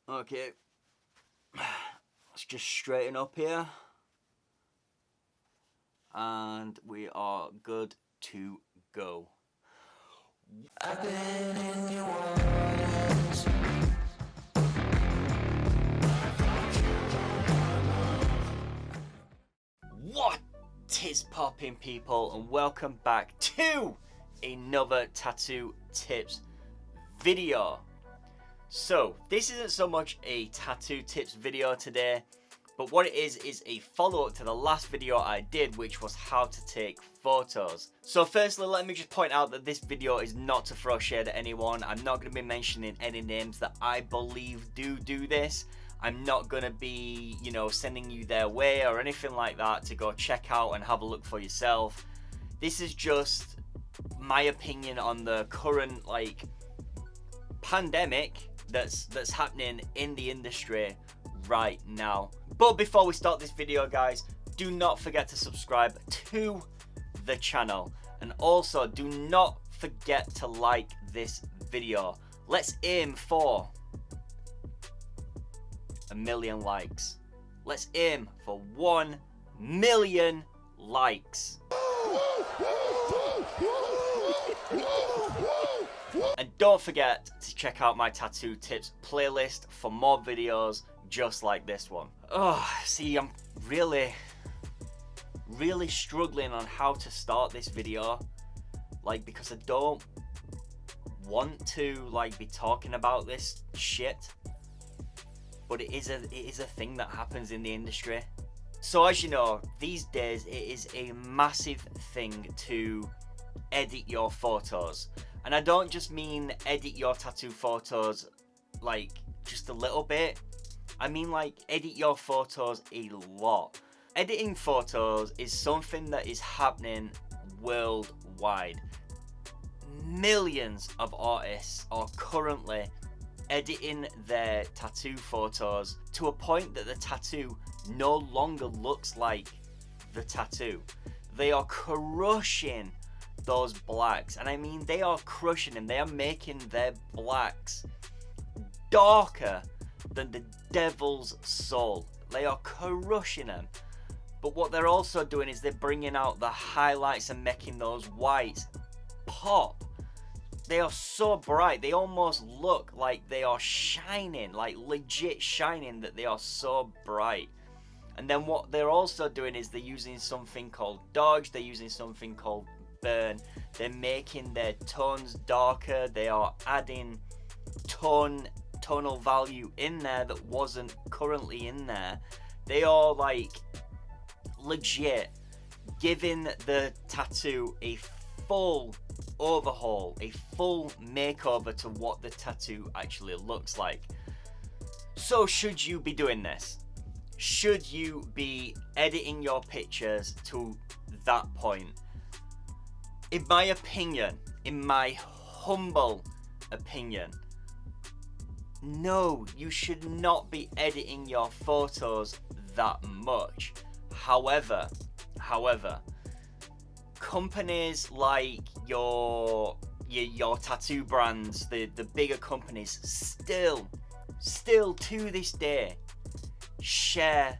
Okay, let's just straighten up here. And we are good to go. I've been in your waters. What is popping, people, and welcome back to another tattoo tips video. So this isn't so much a tattoo tips video today, but what it is a follow-up to the last video I did, which was how to take photos. So firstly, let me just point out that this video is not to throw shade at anyone. I'm not going to be mentioning any names that I believe do this. I'm not going to be, sending you their way or anything like that to go check out and have a look for yourself. This is just my opinion on the current, pandemic that's happening in the industry right now. But before we start this video, guys, do not forget to subscribe to the channel, and also do not forget to like this video. Let's aim for 1 million likes. Let's aim for 1 million likes. And don't forget to check out my tattoo tips playlist for more videos just like this one. Oh, see, I'm really struggling on how to start this video, because I don't want to be talking about this shit, but it is a thing that happens in the industry. So as you know, these days it is a massive thing to edit your photos. And I don't just mean edit your tattoo photos just a little bit. I mean edit your photos a lot. Editing photos is something that is happening worldwide. Millions of artists are currently editing their tattoo photos to a point that the tattoo no longer looks like the tattoo. They are crushing those blacks, and I mean they are crushing them. They are making their blacks darker than the devil's soul. They are crushing them. But what they're also doing is they're bringing out the highlights and making those whites pop. They are so bright, they almost look like they are shining, legit shining, that they are so bright. And then what they're also doing is they're using something called dodge, they're using something called burn. They're making their tones darker. They are adding tonal value in there that wasn't currently in there. They are legit giving the tattoo a full overhaul, a full makeover to what the tattoo actually looks like. So should you be doing this? Should you be editing your pictures to that point? In my opinion, in my humble opinion, no, you should not be editing your photos that much. However, companies like your tattoo brands, the bigger companies, still to this day share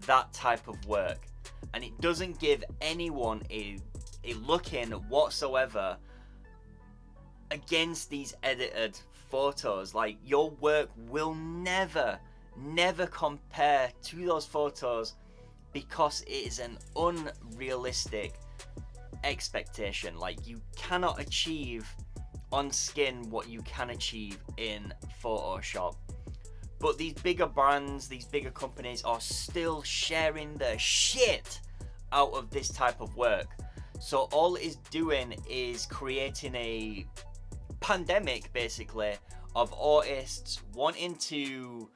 that type of work, and it doesn't give anyone a look in whatsoever against these edited photos. Your work will never compare to those photos, because it is an unrealistic expectation. You cannot achieve on skin what you can achieve in Photoshop. But these bigger brands, these bigger companies are still sharing the shit out of this type of work. So all it is doing is creating a pandemic, basically, of artists wanting to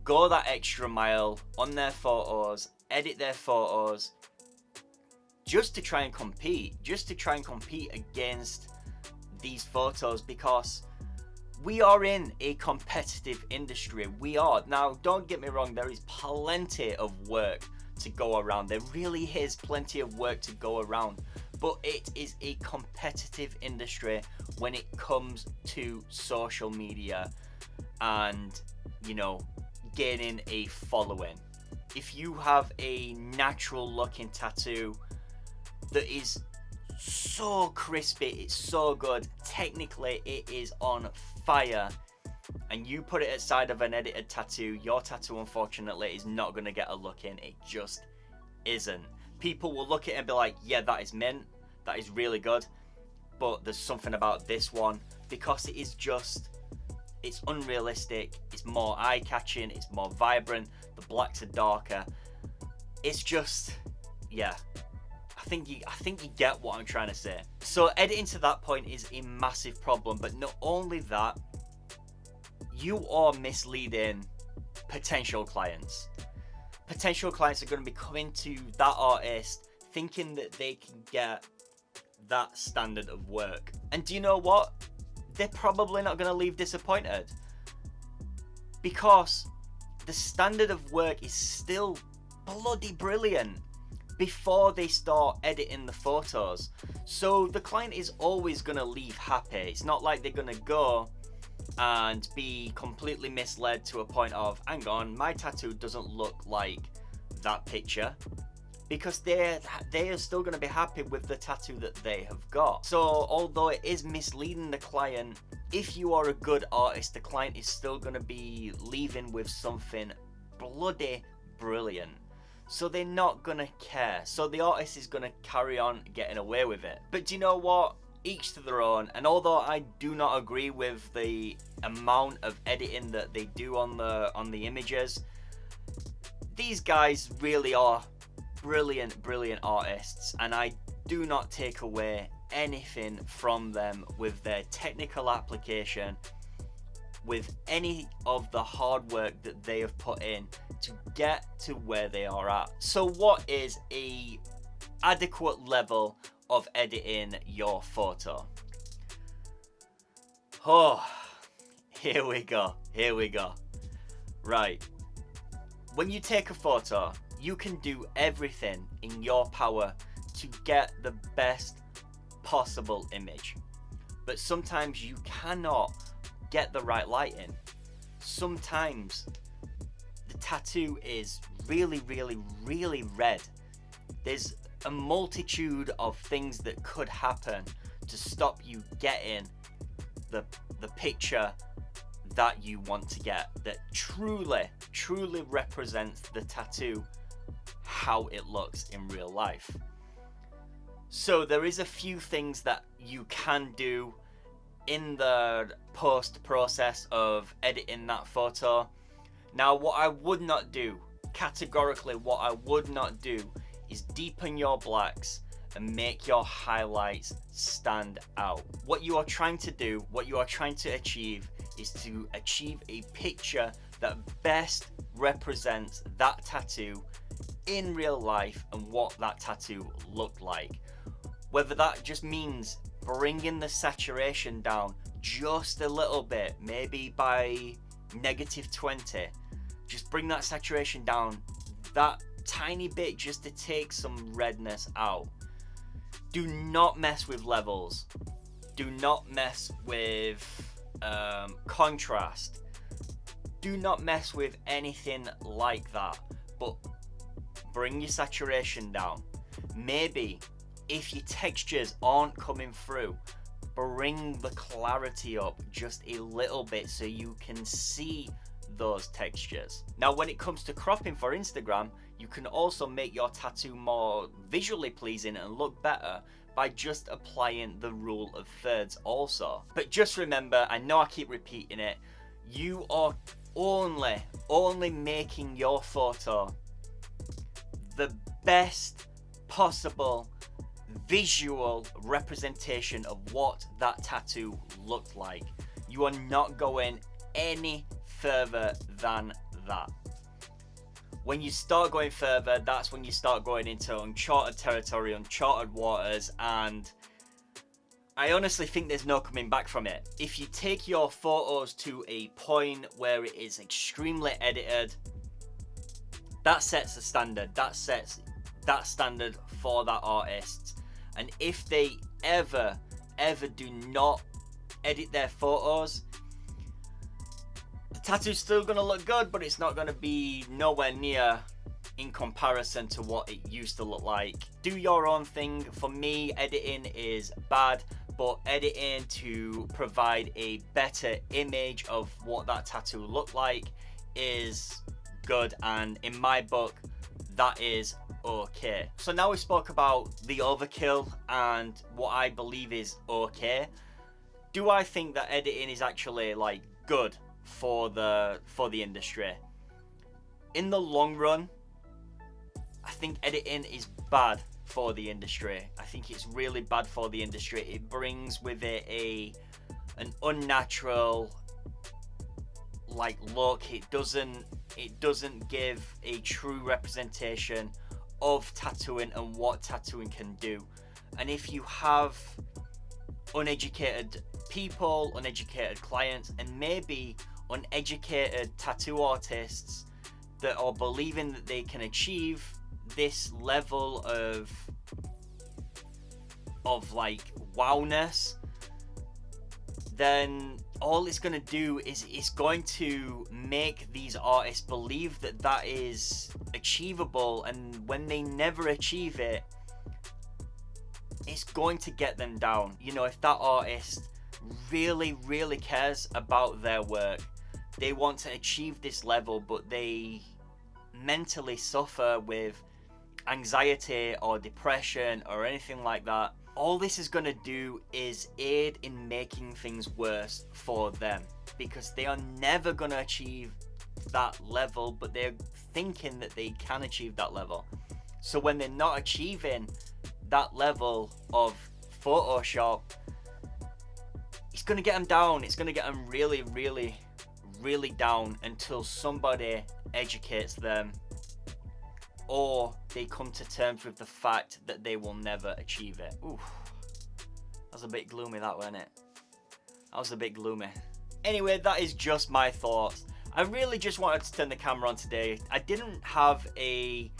go that extra mile on their photos, edit their photos, just to try and compete against these photos, because we are in a competitive industry. We are. Now, don't get me wrong, there is plenty of work to go around. There really is plenty of work to go around. But it is a competitive industry when it comes to social media and you know, gaining a following. If you have a natural looking tattoo that is so crispy, it's so good, technically it is on fire, and you put it outside of an edited tattoo, your tattoo unfortunately is not going to get a look in. It just isn't. People will look at it and be like, yeah, that is mint, that is really good, but there's something about this one, because it is just, it's unrealistic, it's more eye-catching, it's more vibrant, the blacks are darker. It's just, yeah, I think you get what I'm trying to say. So editing to that point is a massive problem, but not only that, you are misleading potential clients. Potential clients are going to be coming to that artist thinking that they can get that standard of work. And do you know what? They're probably not going to leave disappointed, because the standard of work is still bloody brilliant before they start editing the photos. So the client is always going to leave happy. It's not like they're going to go and be completely misled to a point of, hang on, my tattoo doesn't look like that picture, because they are still going to be happy with the tattoo that they have got. So although it is misleading the client, if you are a good artist, the client is still going to be leaving with something bloody brilliant. So they're not going to care. So the artist is going to carry on getting away with it. But do you know what? Each to their own. And although I do not agree with the amount of editing that they do on the images, these guys really are brilliant artists, and I do not take away anything from them with their technical application, with any of the hard work that they have put in to get to where they are at. So what is a adequate level of editing your photo? Oh, here we go. Right, when you take a photo, you can do everything in your power to get the best possible image, but sometimes you cannot get the right lighting. Sometimes the tattoo is really red. There's a multitude of things that could happen to stop you getting the picture that you want to get, that truly represents the tattoo how it looks in real life. So there is a few things that you can do in the post process of editing that photo. Now, what I would not do, categorically what I would not do, is deepen your blacks and make your highlights stand out. What you are trying to do, what you are trying to achieve, is to achieve a picture that best represents that tattoo in real life and what that tattoo looked like. Whether that just means bringing the saturation down just a little bit, maybe by -20, just bring that saturation down that tiny bit just to take some redness out. Do not mess with levels. Do not mess with contrast. Do not mess with anything like that, but bring your saturation down. Maybe if your textures aren't coming through, bring the clarity up just a little bit so you can see those textures. Now, when it comes to cropping for Instagram, you can also make your tattoo more visually pleasing and look better by just applying the rule of thirds also. But just remember, I know I keep repeating it, you are only making your photo the best possible visual representation of what that tattoo looked like. You are not going any further than that. When you start going further, that's when you start going into uncharted territory, uncharted waters, and I honestly think there's no coming back from it. If you take your photos to a point where it is extremely edited, that sets a standard. That sets that standard for that artist. And if they ever do not edit their photos, The tattoo's still gonna look good, but it's not gonna be nowhere near in comparison to what it used to look like. Do your own thing. For me, editing is bad, but editing to provide a better image of what that tattoo looked like is good, and in my book, that is okay. So now we spoke about the overkill and what I believe is okay. Do I think that editing is actually like good for the industry? In the long run, I think editing is bad for the industry. I think it's really bad for the industry. It brings with it an unnatural like look. It doesn't give a true representation of tattooing and what tattooing can do. And if you have uneducated people, uneducated clients, and maybe uneducated tattoo artists that are believing that they can achieve this level of like wowness, then all it's going to do is it's going to make these artists believe that that is achievable, and when they never achieve it, it's going to get them down. You know, if that artist really cares about their work, they want to achieve this level, but they mentally suffer with anxiety or depression or anything like that, all this is going to do is aid in making things worse for them, because they are never going to achieve that level, but they're thinking that they can achieve that level. So when they're not achieving that level of Photoshop, it's going to get them down. It's going to get them really down until somebody educates them, or they come to terms with the fact that they will never achieve it. Ooh, that was a bit gloomy, that, wasn't it? That was a bit gloomy. Anyway, that is just my thoughts. I really just wanted to turn the camera on today. I didn't have a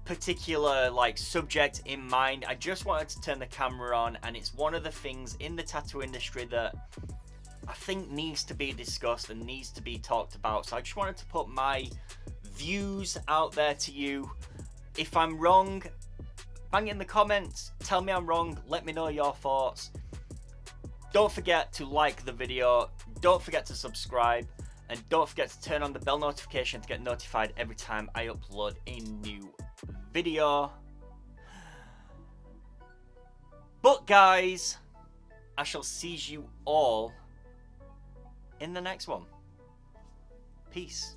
particular like subject in mind. I just wanted to turn the camera on, and it's one of the things in the tattoo industry that I think needs to be discussed and needs to be talked about. So I just wanted to put my views out there to you. If I'm wrong, bang it in the comments, tell me I'm wrong, let me know your thoughts. Don't forget to like the video, don't forget to subscribe, and don't forget to turn on the bell notification to get notified every time I upload a new video. But guys, I shall see you all in the next one. Peace.